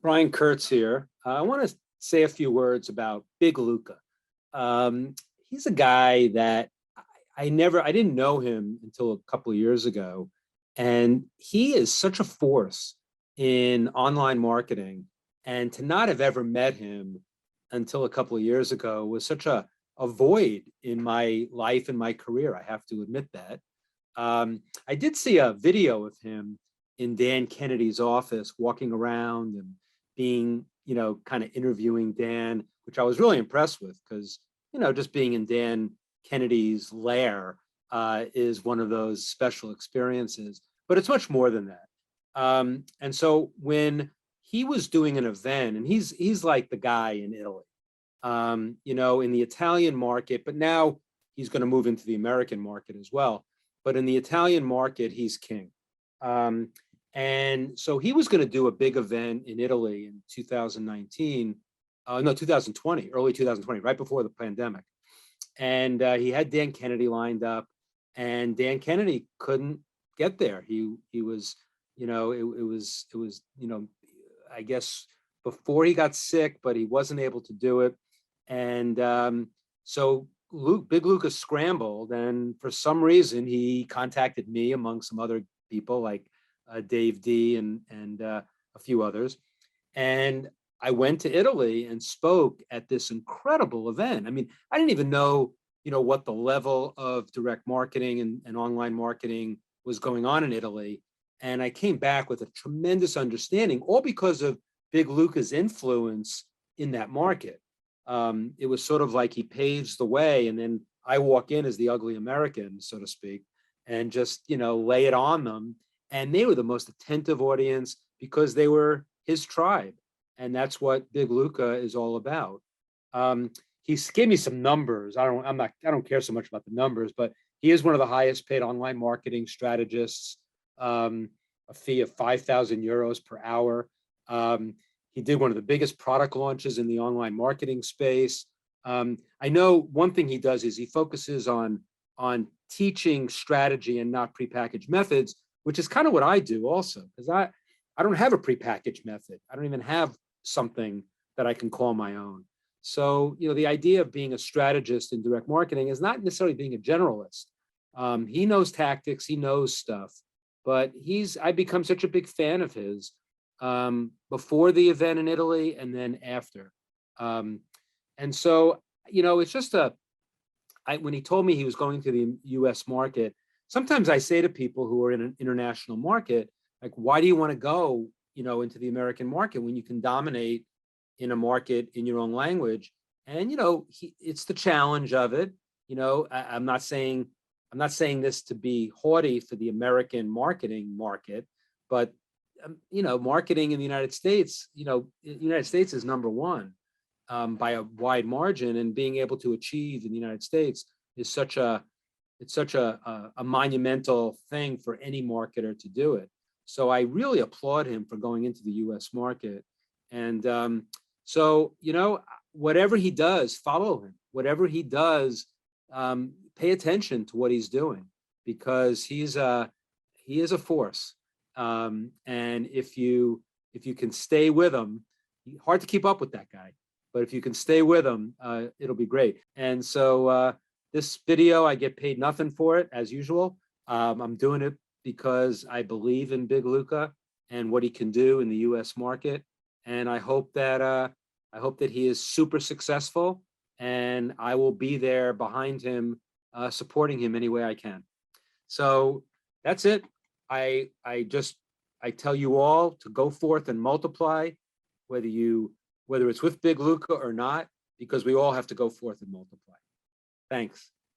Brian Kurtz here. I want to say a few words about Big Luca. He's a guy that I didn't know him until a couple of years ago. And he is such a force in online marketing. And to not have ever met him until a couple of years ago was such a void in my life and my career. I have to admit that. I did see a video of him in Dan Kennedy's office walking around and being, kind of interviewing Dan, which I was really impressed with because, just being in Dan Kennedy's lair is one of those special experiences, but it's much more than that. And so when he was doing an event, and he's like the guy in Italy, in the Italian market, but now he's going to move into the American market as well. But in the Italian market, he's king. And so he was going to do a big event in Italy in 2019, 2020, early 2020, right before the pandemic. And he had Dan Kennedy lined up, and Dan Kennedy couldn't get there. He was, it was, I guess before he got sick, but he wasn't able to do it. And so Big Luca scrambled, and for some reason he contacted me among some other people like Dave D and a few others. And I went to Italy and spoke at this incredible event. I mean, I didn't even know, what the level of direct marketing and online marketing was going on in Italy. And I came back with a tremendous understanding, all because of Big Luca's influence in that market. It was sort of like he paves the way, and then I walk in as the ugly American, so to speak, and just, lay it on them. And they were the most attentive audience because they were his tribe. And that's what Big Luca is all about. He gave me some numbers. I don't care so much about the numbers, but he is one of the highest paid online marketing strategists, a fee of 5,000 euros per hour. He did one of the biggest product launches in the online marketing space. I know one thing he does is he focuses on teaching strategy and not prepackaged methods, which is kind of what I do also, because I don't have a prepackaged method. I don't even have something that I can call my own. So, the idea of being a strategist in direct marketing is not necessarily being a generalist. He knows tactics, he knows stuff, but I've become such a big fan of his before the event in Italy and then after. And so, it's just when he told me he was going to the US market, sometimes I say to people who are in an international market, like, why do you want to go, into the American market when you can dominate in a market in your own language? And, it's the challenge of it. I'm not saying this to be haughty for the American marketing market, but, marketing in the United States, the United States is number one by a wide margin, and being able to achieve in the United States is such a monumental thing for any marketer to do it. So I really applaud him for going into the US market. And so, whatever he does, follow him. Whatever he does, pay attention to what he's doing, because he is a force. And if you can stay with him, hard to keep up with that guy, but if you can stay with him, it'll be great. And so this video, I get paid nothing for it, as usual. I'm doing it because I believe in Big Luca and what he can do in the US market. And I hope that he is super successful, and I will be there behind him, supporting him any way I can. So that's it. I tell you all to go forth and multiply, whether it's with Big Luca or not, because we all have to go forth and multiply. Thanks.